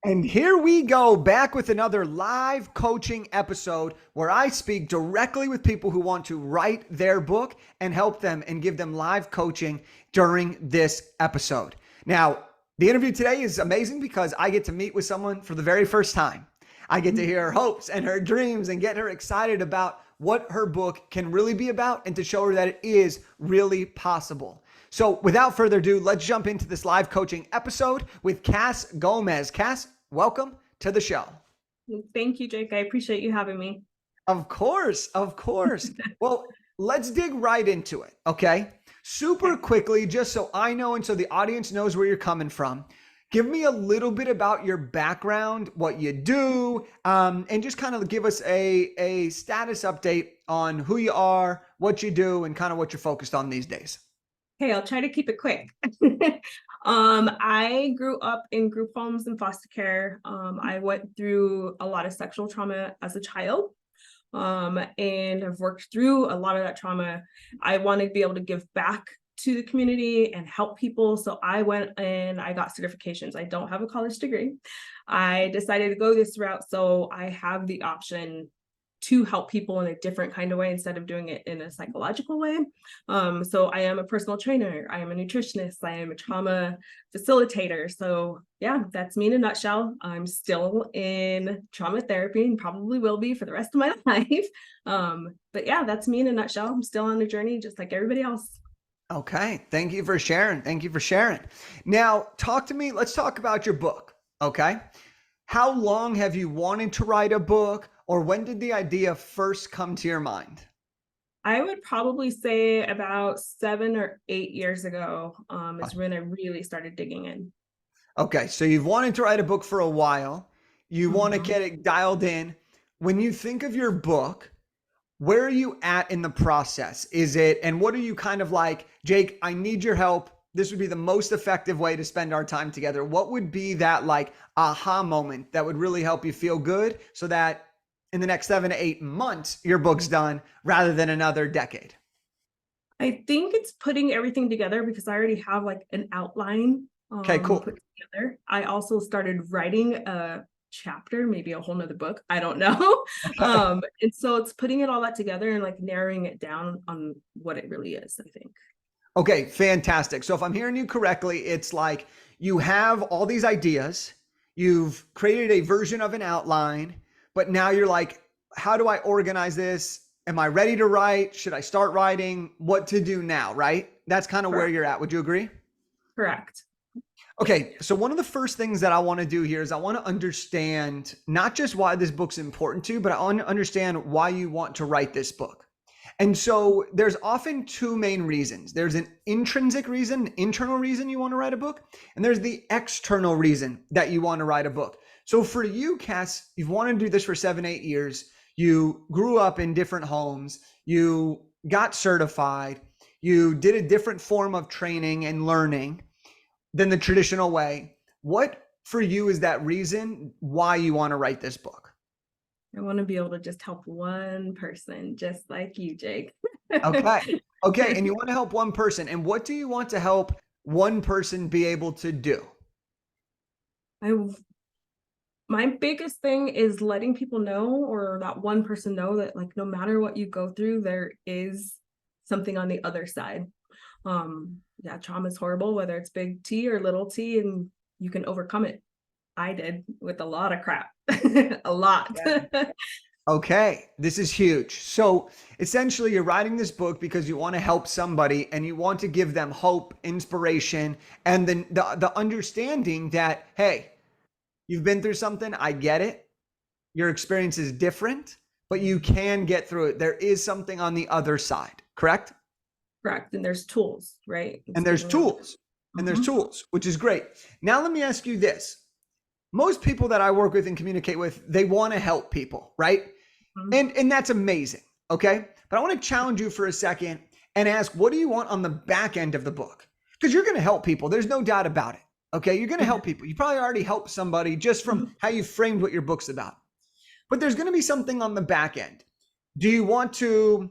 And here we go back with another live coaching episode where I speak directly with people who want to write their book and help them and give them live coaching during this episode. Now, the interview today is amazing because I get to meet with someone for the very first time. I get to hear her hopes and her dreams and get her excited about what her book can really be about and to show her that it is really possible. So without further ado, let's jump into this live coaching episode with Kass Gomez. Kass, welcome to the show. Thank you, Jake. I appreciate you having me. Of course, of course. Well, let's dig right into it, okay? Super quickly, just so I know and so the audience knows where you're coming from. Give me a little bit about your background, what you do, and just kind of give us a status update on who you are, what you do, and kind of what you're focused on these days. Okay, I'll try to keep it quick. I grew up in group homes and foster care. I went through a lot of sexual trauma as a child, and have worked through a lot of that trauma. I wanted to be able to give back to the community and help people. So I went and I got certifications. I don't have a college degree. I decided to go this route so I have the option to help people in a different kind of way instead of doing it in a psychological way. So I am a personal trainer. I am a nutritionist. I am a trauma facilitator. So yeah, that's me in a nutshell. I'm still in trauma therapy and probably will be for the rest of my life. But yeah, that's me in a nutshell. I'm still on the journey just like everybody else. Okay. Thank you for sharing. Thank you for sharing. Now, talk to me. Let's talk about your book. Okay. How long have you wanted to write a book, or when did the idea first come to your mind? I would probably say about 7 or 8 years ago is when I really started digging in. Okay. So you've wanted to write a book for a while. You want to Mhm. get it dialed in. When you think of your book, where are you at in the process? Is it, and what are you kind of like, Jake, I need your help. This would be the most effective way to spend our time together. What would be that like aha moment that would really help you feel good so that in the next 7 to 8 months, your book's done rather than another decade? I think it's putting everything together because I already have like an outline Okay, cool. put together. I also started writing a chapter, maybe a whole nother book. I don't know. Okay. And so it's putting it all that together and like narrowing it down on what it really is, I think. Okay, fantastic. So if I'm hearing you correctly, it's like you have all these ideas, you've created a version of an outline, but now you're like, how do I organize this? Am I ready to write? Should I start writing? What to do now, right? That's kind of where Correct. you're at. Would you agree? Correct. Okay, so one of the first things that I want to do here is I want to understand not just why this book's important to you, but I want to understand why you want to write this book. And so there's often two main reasons. There's an intrinsic reason, an internal reason you want to write a book, and there's the external reason that you want to write a book. So for you, Kass, you've wanted to do this for 7, 8 years. You grew up in different homes. You got certified. You did a different form of training and learning than the traditional way. What for you is that reason why you want to write this book? I want to be able to just help one person, just like you, Jake. Okay. Okay. And you want to help one person. And what do you want to help one person be able to do? I My biggest thing is letting people know, or that one person know, that like no matter what you go through, there is something on the other side. Yeah, trauma is horrible, whether it's big T or little t, and you can overcome it. I did with a lot of crap. A lot. Yeah. Okay. This is huge. So essentially, you're writing this book because you want to help somebody and you want to give them hope, inspiration, and then the understanding that, hey, you've been through something. I get it. Your experience is different, but you can get through it. There is something on the other side, correct? Correct. And there's tools, right? And there's tools, Mhm. which is great. Now, let me ask you this. Most people that I work with and communicate with, they want to help people, right? Mhm. And that's amazing. Okay. But I want to challenge you for a second and ask, what do you want on the back end of the book? Because you're going to help people. There's no doubt about it. Okay. You're going to help people. You probably already helped somebody just from how you framed what your book's about. But there's going to be something on the back end. Do you want to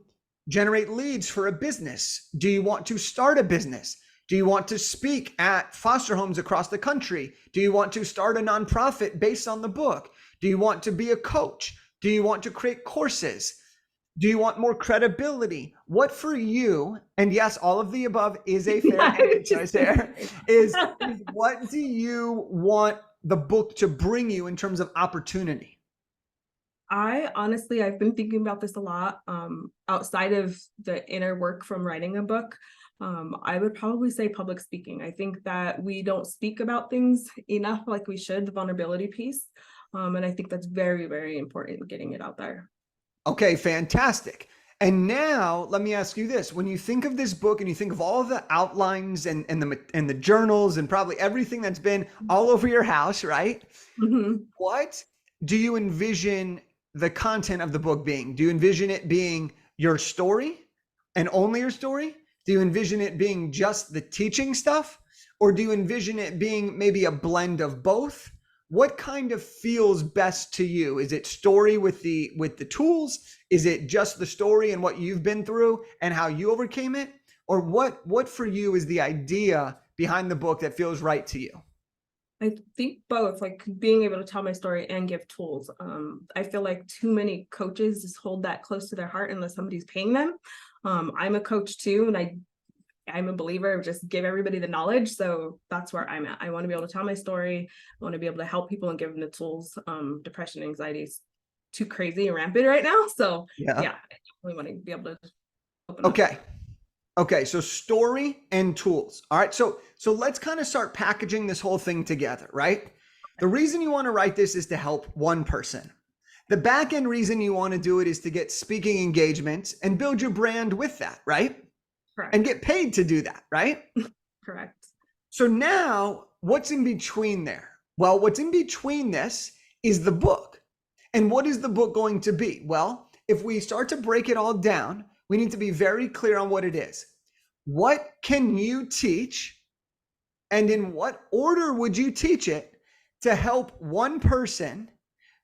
generate leads for a business? Do you want to start a business? Do you want to speak at foster homes across the country? Do you want to start a nonprofit based on the book? Do you want to be a coach? Do you want to create courses? Do you want more credibility? What for you, and yes, all of the above is a fair answer choice there, is what do you want the book to bring you in terms of opportunity? I honestly, I've been thinking about this a lot, outside of the inner work from writing a book. I would probably say public speaking. I think that we don't speak about things enough like we should, the vulnerability piece. And I think that's very, very important, getting it out there. Okay, fantastic. And now let me ask you this. When you think of this book and you think of all the outlines and the journals and probably everything that's been all over your house, right? Mhm. What do you envision the content of the book being? Do you envision it being your story and only your story? Do you envision it being just the teaching stuff? Or do you envision it being maybe a blend of both? What kind of feels best to you? Is it story with the tools? Is it just the story and what you've been through and how you overcame it? Or what for you is the idea behind the book that feels right to you? I think both, like being able to tell my story and give tools. I feel like too many coaches just hold that close to their heart unless somebody's paying them. I'm a coach too, and I'm a believer of just give everybody the knowledge. So that's where I'm at. I want to be able to tell my story. I want to be able to help people and give them the tools. Depression, anxiety is too crazy and rampant right now. So Yeah. yeah, I definitely want to be able to open up. Okay. Okay, so story and tools. All right, so let's kind of start packaging this whole thing together, right? The reason you want to write this is to help one person. The back end reason you want to do it is to get speaking engagements and build your brand with that, right? Correct. And get paid to do that, right? Correct. So now, what's in between there? Well, what's in between this is the book. And what is the book going to be? Well, if we start to break it all down, we need to be very clear on what it is. What can you teach? And in what order would you teach it to help one person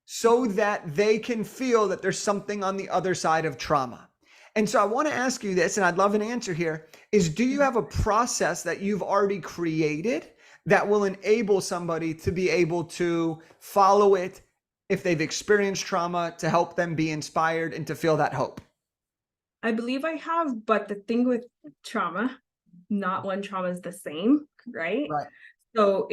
so that they can feel that there's something on the other side of trauma? And so I want to ask you this, and I'd love an answer here, is do you have a process that you've already created that will enable somebody to be able to follow it if they've experienced trauma, to help them be inspired and to feel that hope? I believe I have, but the thing with trauma, not one trauma is the same, right? Right. So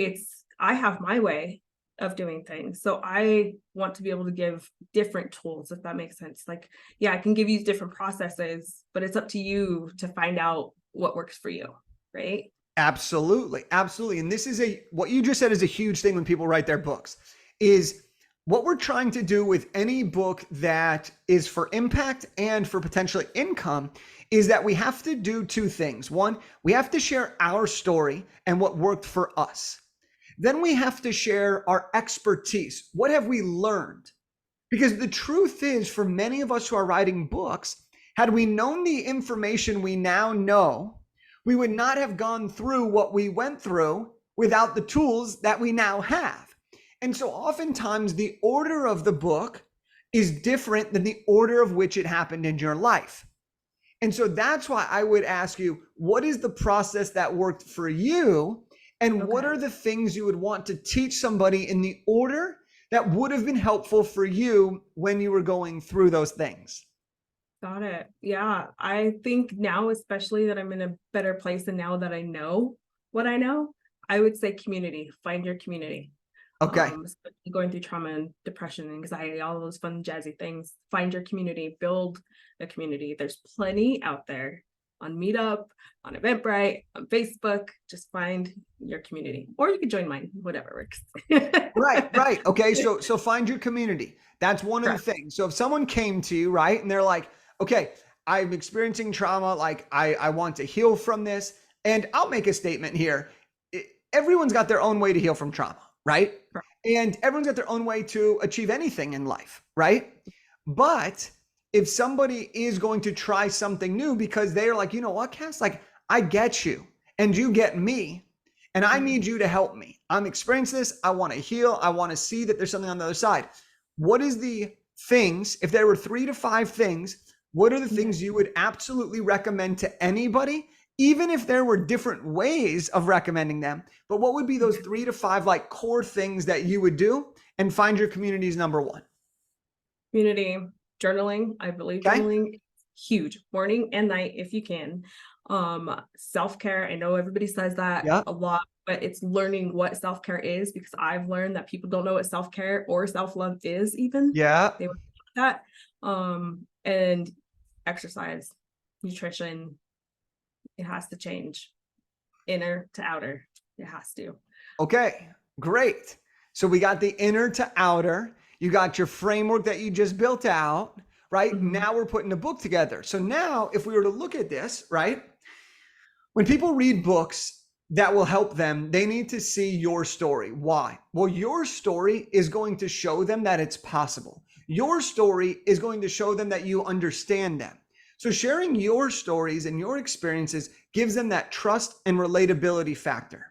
I have my way of doing things. So I want to be able to give different tools, if that makes sense. Like, yeah, I can give you different processes, but it's up to you to find out what works for you, right? Absolutely. Absolutely. And this is what you just said is a huge thing when people write their books, is what we're trying to do with any book that is for impact and for potentially income is that we have to do two things. One, we have to share our story and what worked for us. Then we have to share our expertise. What have we learned? Because the truth is, for many of us who are writing books, had we known the information we now know, we would not have gone through what we went through without the tools that we now have. And so oftentimes the order of the book is different than the order of which it happened in your life. And so that's why I would ask you, what is the process that worked for you? And what are the things you would want to teach somebody in the order that would have been helpful for you when you were going through those things? Got it. Yeah. I think now, especially that I'm in a better place and now that I know what I know, I would say community, find your community. Okay. Especially going through trauma and depression, anxiety, all of those fun, jazzy things. Find your community, build a community. There's plenty out there on Meetup, on Eventbrite, on Facebook. Just find your community, or you could join mine, whatever works. Right. Okay. So find your community. That's one of the things. So if someone came to you, right, and they're like, okay, I'm experiencing trauma, like I want to heal from this. And I'll make a statement here. Everyone's got their own way to heal from trauma, right? And everyone's got their own way to achieve anything in life, right? But if somebody is going to try something new because they're like, you know what, Kass, like I get you and you get me and I need you to help me. I'm experiencing this. I want to heal. I want to see that there's something on the other side. What is the things, if there were 3 to 5 things, what are the things you would absolutely recommend to anybody, even if there were different ways of recommending them, but what would be those 3 to 5 like core things that you would do and find your community's number one? Community journaling. I believe Okay. journaling is huge, morning and night if you can. Self-care. I know everybody says that Yeah. a lot, but it's learning what self-care is, because I've learned that people don't know what self-care or self-love is even. Yeah. They would that. And exercise, nutrition, it has to change. Inner to outer. It has to. Okay, great. So we got the inner to outer. You got your framework that you just built out, right? Mhm. Now we're putting a book together. So now if we were to look at this, right? When people read books that will help them, they need to see your story. Why? Well, your story is going to show them that it's possible. Your story is going to show them that you understand them. So sharing your stories and your experiences gives them that trust and relatability factor.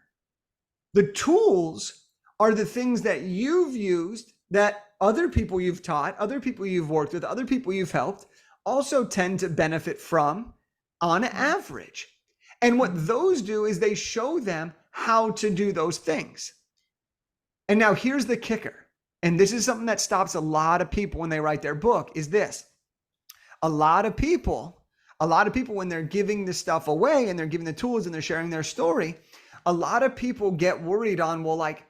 The tools are the things that you've used that other people you've taught, other people you've worked with, other people you've helped also tend to benefit from on average. And what those do is they show them how to do those things. And now here's the kicker. And this is something that stops a lot of people when they write their book is this. A lot of people when they're giving this stuff away and they're giving the tools and they're sharing their story, a lot of people get worried on, well, like,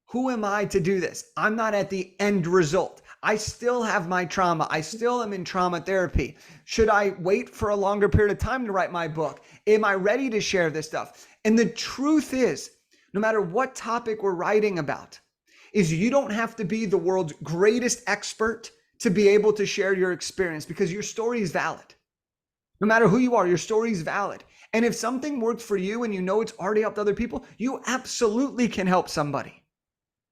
who am I to do this? I'm not at the end result. I still have my trauma. I still am in trauma therapy. Should I wait for a longer period of time to write my book? Am I ready to share this stuff? And the truth is, no matter what topic we're writing about, is you don't have to be the world's greatest expert to be able to share your experience, because your story is valid. No matter who you are, your story is valid. And if something worked for you and you know it's already helped other people, you absolutely can help somebody.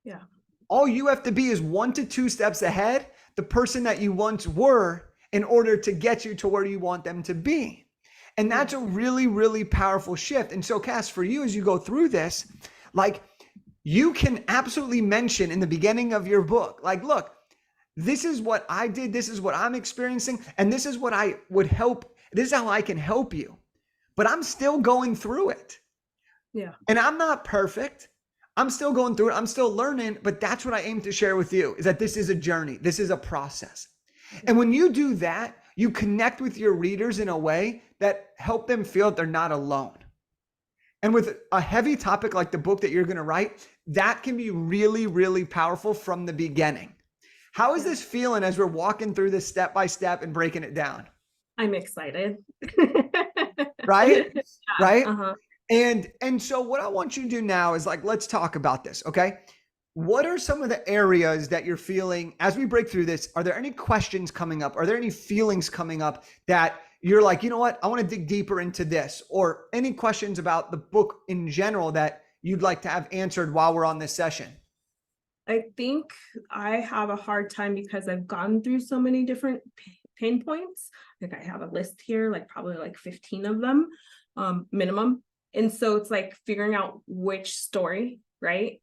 Yeah. All you have to be is 1 to 2 steps ahead, the person that you once were, in order to get you to where you want them to be. And that's a really, really powerful shift. And so, Kass, for you, as you go through this, like, you can absolutely mention in the beginning of your book, like, look, this is what I did, this is what I'm experiencing, and this is what I would help. This is how I can help you. But I'm still going through it. Yeah. And I'm not perfect. I'm still going through it. I'm still learning, but that's what I aim to share with you, is that this is a journey. This is a process. And when you do that, you connect with your readers in a way that help them feel that they're not alone. And with a heavy topic like the book that you're going to write, that can be really, really powerful from the beginning. How is this feeling as we're walking through this step by step and breaking it down? I'm excited. Right? Yeah. Right? Uh-huh. And so what I want you to do now is, like, let's talk about this, okay? What are some of the areas that you're feeling as we break through this? Are there any questions coming up? Are there any feelings coming up that you're like, you know what, I want to dig deeper into this? Or any questions about the book in general that you'd like to have answered while we're on this session? I think I have a hard time because I've gone through so many different pain points. Like, I have a list here, like probably like 15 of them, minimum. And so it's like figuring out which story, right,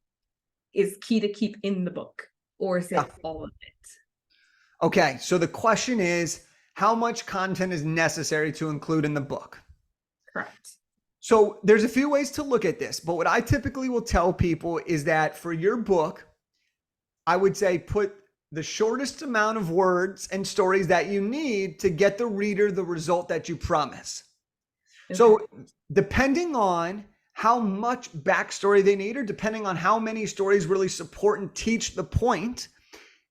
is key to keep in the book, or is it all of it? Okay, so the question is, how much content is necessary to include in the book? Correct. So there's a few ways to look at this, but what I typically will tell people is that for your book, I would say put the shortest amount of words and stories that you need to get the reader the result that you promise. Okay. So depending on how much backstory they need, or depending on how many stories really support and teach the point,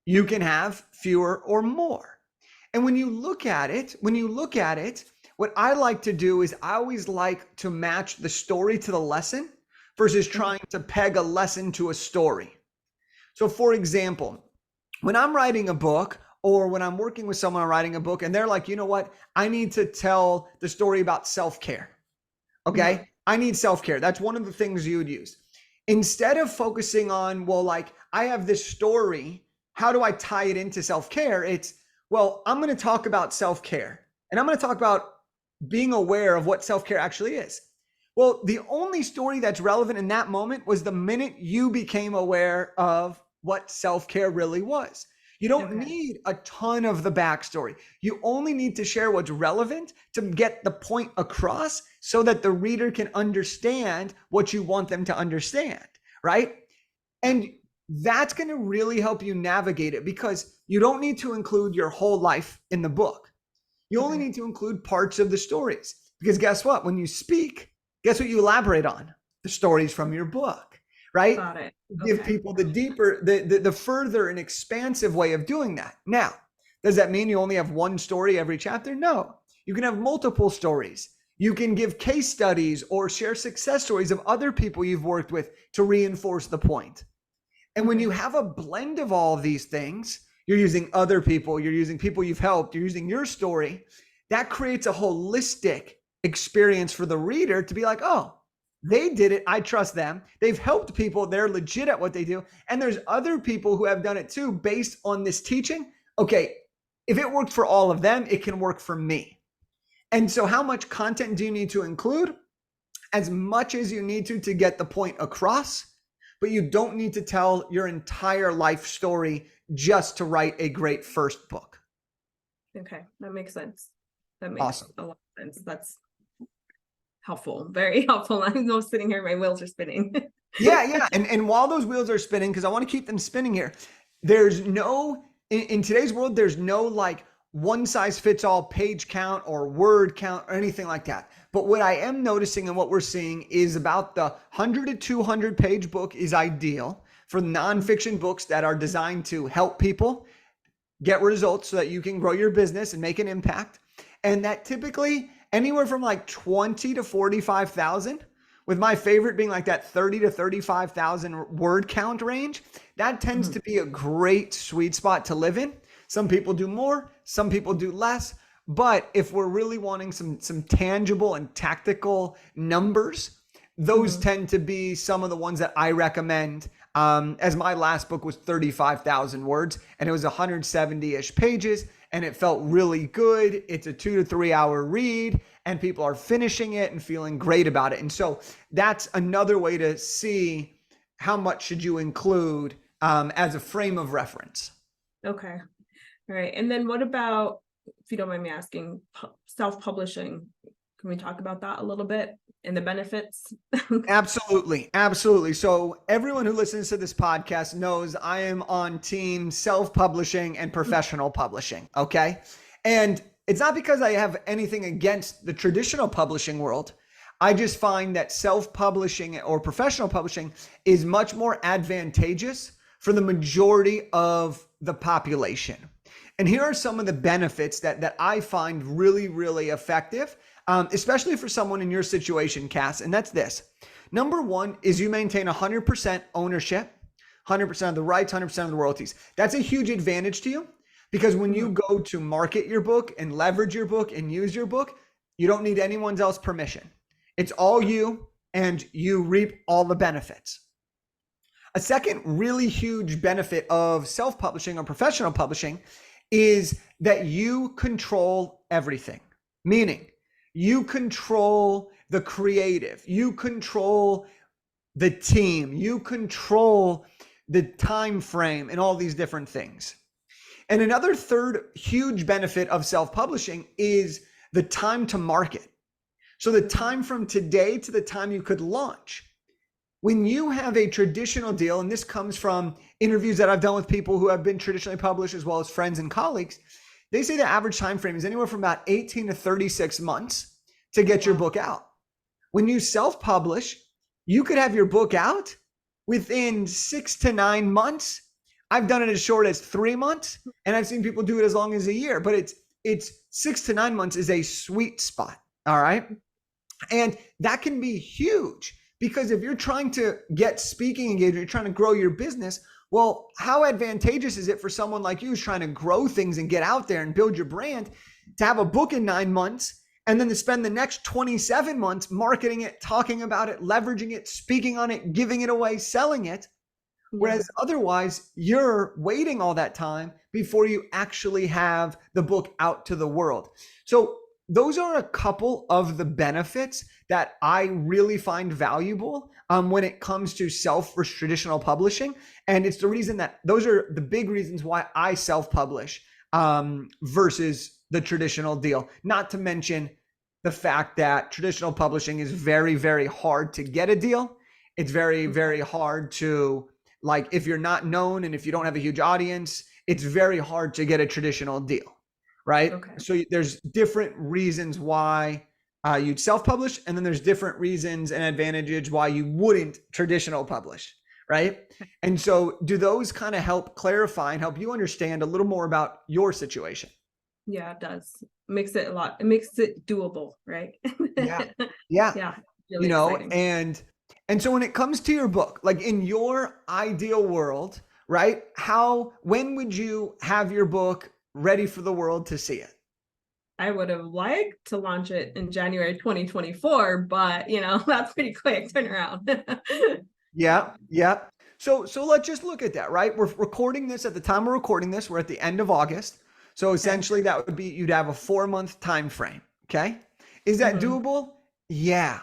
you can have fewer or more. And when you look at it, what I like to do is I always like to match the story to the lesson versus trying to peg a lesson to a story. So for example, when I'm writing a book, or when I'm working with someone on writing a book and they're like, you know what, I need to tell the story about self-care. Okay. Mm-hmm. I need self-care. That's one of the things you would use. Instead of focusing on, well, like, I have this story, how do I tie it into self-care? It's, well, I'm going to talk about self-care, and I'm going to talk about being aware of what self-care actually is. Well, the only story that's relevant in that moment was the minute you became aware of what self-care really was. You don't need a ton of the backstory. You only need to share what's relevant to get the point across so that the reader can understand what you want them to understand, right? And that's going to really help you navigate it, because you don't need to include your whole life in the book. You only need to include parts of the stories, because guess what? When you speak, guess what you elaborate on? The stories from your book, right? Got it. Give people the deeper, the further and expansive way of doing that. Now, does that mean you only have one story every chapter? No, you can have multiple stories. You can give case studies or share success stories of other people you've worked with to reinforce the point. And when you have a blend of all of these things, you're using other people, you're using people you've helped, you're using your story, that creates a holistic experience for the reader to be like, oh, they did it. I trust them. They've helped people. They're legit at what they do. And there's other people who have done it too based on this teaching. Okay, if it worked for all of them, it can work for me. And so how much content do you need to include? As much as you need to get the point across, but you don't need to tell your entire life story just to write a great first book. Okay, that makes sense. That makes Awesome. a lot of sense. That's helpful, very helpful. I'm just sitting here, my wheels are spinning. Yeah. And while those wheels are spinning, because I want to keep them spinning here, there's no, in today's world, there's no like one size fits all page count or word count or anything like that. But what I am noticing and what we're seeing is about the 100 to 200 page book is ideal for nonfiction books that are designed to help people get results so that you can grow your business and make an impact. And that typically anywhere from like 20 to 45,000, with my favorite being like that 30 to 35,000 word count range. That tends to be a great sweet spot to live in. Some people do more, some people do less. But if we're really wanting some tangible and tactical numbers, those tend to be some of the ones that I recommend. As my last book was 35,000 words and it was 170-ish pages and it felt really good. It's a 2 to 3 hour read and people are finishing it and feeling great about it. And so that's another way to see how much should you include as a frame of reference. Okay. All right. And then what about, if you don't mind me asking, self-publishing? Can we talk about that a little bit and the benefits? Absolutely. Absolutely. So everyone who listens to this podcast knows I am on team self-publishing and professional publishing. Okay. And it's not because I have anything against the traditional publishing world. I just find that self-publishing or professional publishing is much more advantageous for the majority of the population. And here are some of the benefits that I find really, really effective, especially for someone in your situation, Kass. And that's this. Number one is you maintain 100% ownership, 100% of the rights, 100% of the royalties. That's a huge advantage to you because when you go to market your book and leverage your book and use your book, you don't need anyone else's permission. It's all you and you reap all the benefits. A second really huge benefit of self-publishing or professional publishing is that you control everything, meaning you control the creative, you control the team, you control the time frame and all these different things. And another third huge benefit of self-publishing is the time to market. So the time from today to the time you could launch. When you have a traditional deal, and this comes from interviews that I've done with people who have been traditionally published as well as friends and colleagues, they say the average time frame is anywhere from about 18 to 36 months to get your book out. When you self-publish, you could have your book out within 6 to 9 months. I've done it as short as 3 months, and I've seen people do it as long as a year, but it's 6 to 9 months is a sweet spot, all right? And that can be huge. Because if you're trying to get speaking engagement, you're trying to grow your business, well, how advantageous is it for someone like you who's trying to grow things and get out there and build your brand to have a book in 9 months and then to spend the next 27 months marketing it, talking about it, leveraging it, speaking on it, giving it away, selling it. Whereas otherwise, you're waiting all that time before you actually have the book out to the world. So those are a couple of the benefits that I really find valuable when it comes to traditional publishing. And it's the reason that those are the big reasons why I self-publish versus the traditional deal. Not to mention the fact that traditional publishing is very, very hard to get a deal. It's very, very hard to, like, if you're not known and if you don't have a huge audience, it's very hard to get a traditional deal, right? Okay. So there's different reasons why you'd self-publish, and then there's different reasons and advantages why you wouldn't traditional publish, right? And so do those kind of help clarify and help you understand a little more about your situation? Yeah, it does. It makes it doable, right? Yeah. Yeah. Yeah, You really know, exciting. and so when it comes to your book, like in your ideal world, right? When would you have your book ready for the world to see it? I would have liked to launch it in January 2024, but that's pretty quick turnaround. Yeah. Yeah. So let's just look at that, right? We're recording this at the time we're recording this. We're at the end of August. So essentially that would be, you'd have a 4-month time frame. Okay. Is that Mhm. doable? Yeah.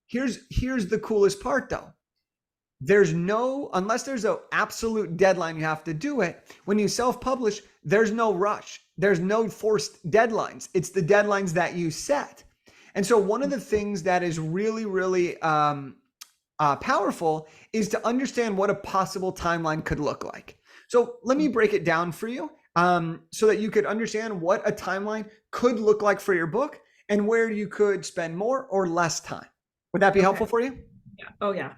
Here's the coolest part though. Unless there's an absolute deadline you have to do it, when you self-publish, there's no rush. There's no forced deadlines. It's the deadlines that you set. And so one of the things that is really, really powerful is to understand what a possible timeline could look like. So let me break it down for you so that you could understand what a timeline could look like for your book and where you could spend more or less time. Would that be helpful for you? Yeah. Oh yeah.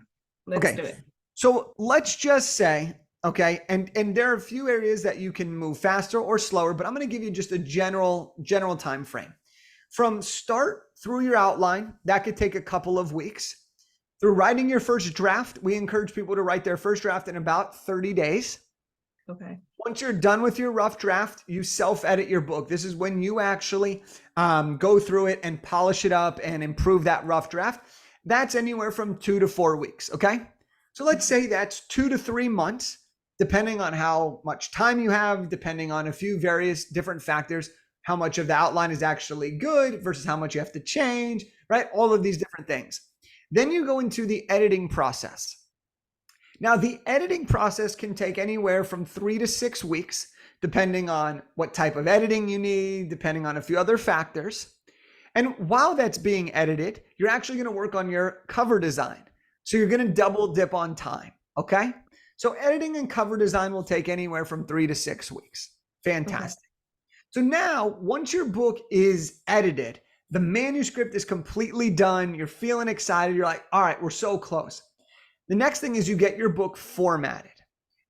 Let's do it. So let's just say, okay, and there are a few areas that you can move faster or slower, but I'm going to give you just a general time frame. From start through your outline, that could take a couple of weeks. Through writing your first draft, we encourage people to write their first draft in about 30 days. Okay. Once you're done with your rough draft, you self-edit your book. This is when you actually go through it and polish it up and improve that rough draft. That's anywhere from 2 to 4 weeks, okay? So let's say that's 2 to 3 months, depending on how much time you have, depending on a few various different factors, how much of the outline is actually good versus how much you have to change, right? All of these different things. Then you go into the editing process. Now, the editing process can take anywhere from 3 to 6 weeks, depending on what type of editing you need, depending on a few other factors. And while that's being edited, you're actually going to work on your cover design. So you're going to double dip on time, okay? So editing and cover design will take anywhere from 3 to 6 weeks. Fantastic. Okay. So now, once your book is edited, the manuscript is completely done, you're feeling excited, you're like, all right, we're so close. The next thing is you get your book formatted.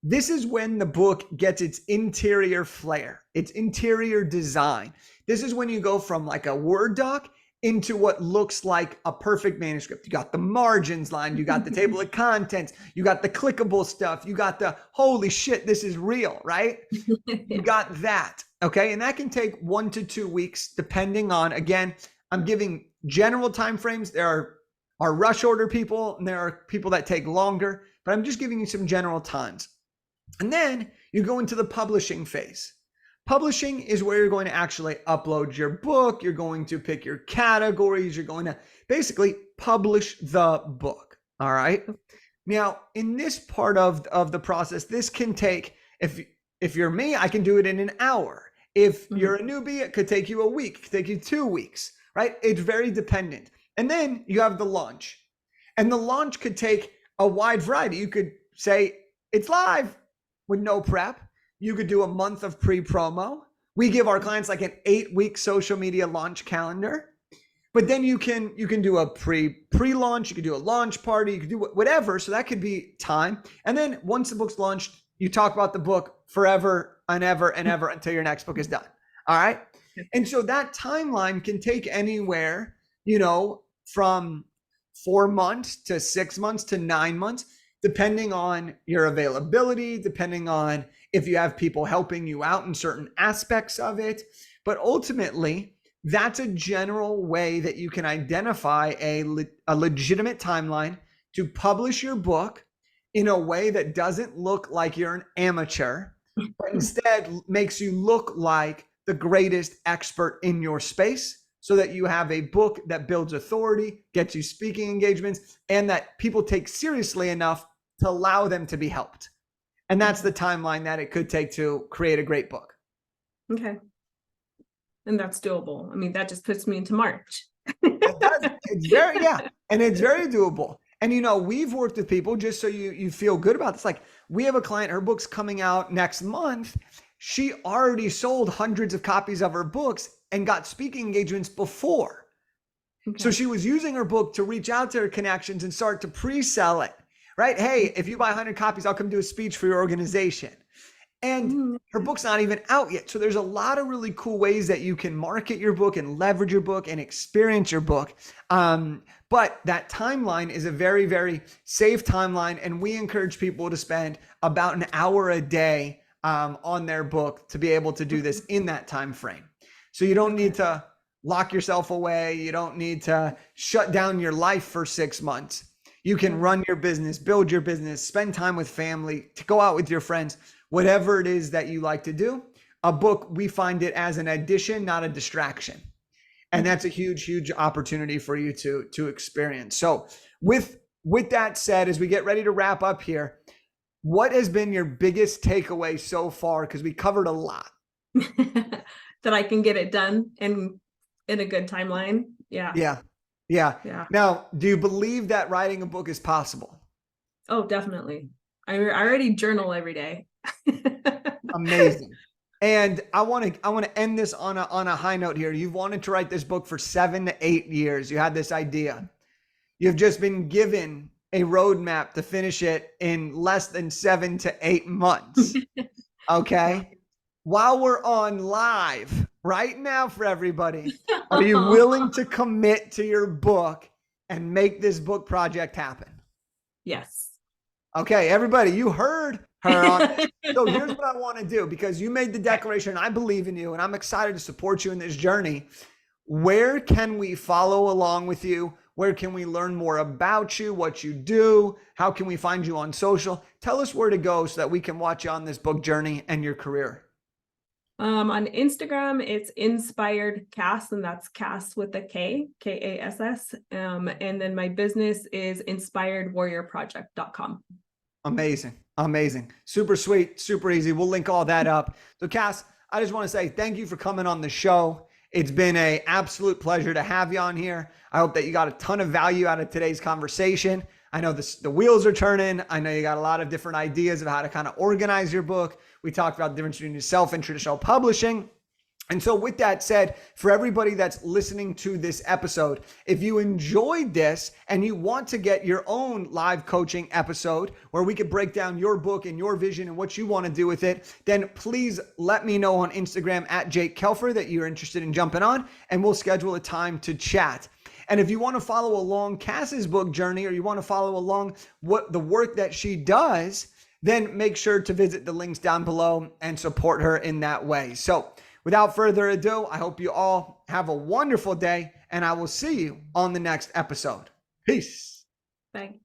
This is when the book gets its interior flair, its interior design. This is when you go from like a Word doc into what looks like a perfect manuscript. You got the margins lined, you got the table of contents, you got the clickable stuff, you got the holy shit, this is real, right? You got that, okay? And that can take 1 to 2 weeks depending on, again, I'm giving general timeframes. There are rush order people and there are people that take longer, but I'm just giving you some general times. And then you go into the publishing phase. Publishing is where you're going to actually upload your book. You're going to pick your categories. You're going to basically publish the book. All right. Now, in this part of the process, this can take, if you're me, I can do it in an hour. If you're a newbie, it could take you a week, it could take you 2 weeks, right? It's very dependent. And then you have the launch. And the launch could take a wide variety. You could say it's live with no prep. You could do a month of pre-promo. We give our clients like an 8-week social media launch calendar. But then you can do a pre-launch, you could do a launch party, you could do whatever. So that could be time. And then once the book's launched, you talk about the book forever and ever and ever until your next book is done. All right. And so that timeline can take anywhere, from 4 months to 6 months to 9 months, depending on your availability, depending on if you have people helping you out in certain aspects of it. But ultimately, that's a general way that you can identify a legitimate timeline to publish your book in a way that doesn't look like you're an amateur, but instead makes you look like the greatest expert in your space, so that you have a book that builds authority, gets you speaking engagements, and that people take seriously enough to allow them to be helped. And that's the timeline that it could take to create a great book. Okay. And that's doable. I mean, that just puts me into March. It's very, yeah. And it's very doable. And we've worked with people, just so you feel good about this. Like, we have a client, her book's coming out next month. She already sold hundreds of copies of her books and got speaking engagements before. Okay. So she was using her book to reach out to her connections and start to pre-sell it, right? Hey, if you buy 100 copies, I'll come do a speech for your organization. And her book's not even out yet. So there's a lot of really cool ways that you can market your book and leverage your book and experience your book. But that timeline is a very, very safe timeline. And we encourage people to spend about an hour a day on their book to be able to do this in that time frame. So you don't need to lock yourself away. You don't need to shut down your life for 6 months. You can run your business, build your business, spend time with family, to go out with your friends, whatever it is that you like to do. A book, we find it as an addition, not a distraction. And that's a huge, huge opportunity for you to experience. So with that said, as we get ready to wrap up here, what has been your biggest takeaway so far? Because we covered a lot. That I can get it done in a good timeline. Yeah. Now, do you believe that writing a book is possible? Oh, definitely. I already journal every day. Amazing. And I want to end this on a high note here. You've wanted to write this book for 7 to 8 years. You had this idea. You've just been given a roadmap to finish it in less than 7 to 8 months. Okay. While we're on live right now for everybody, are you willing to commit to your book and make this book project happen? Yes. Okay, everybody, you heard her on. So here's what I want to do, because you made the declaration. I believe in you, and I'm excited to support you in this journey. Where can we follow along with you? Where can we learn more about you, what you do? How can we find you on social? Tell us where to go so that we can watch you on this book journey and your career. On Instagram, it's Inspired Kass, and that's Kass with a K, Kass. And then my business is inspiredwarriorproject.com. Amazing. Super sweet, super easy. We'll link all that up. So Kass, I just want to say thank you for coming on the show. It's been an absolute pleasure to have you on here. I hope that you got a ton of value out of today's conversation. I know the wheels are turning. I know you got a lot of different ideas of how to kind of organize your book. We talked about the difference between yourself and traditional publishing. And so with that said, for everybody that's listening to this episode, if you enjoyed this and you want to get your own live coaching episode where we could break down your book and your vision and what you want to do with it, then please let me know on Instagram at Jake Kelfer that you're interested in jumping on, and we'll schedule a time to chat. And if you want to follow along Kass's book journey, or you want to follow along what the work that she does, then make sure to visit the links down below and support her in that way. So without further ado, I hope you all have a wonderful day, and I will see you on the next episode. Peace. Bye.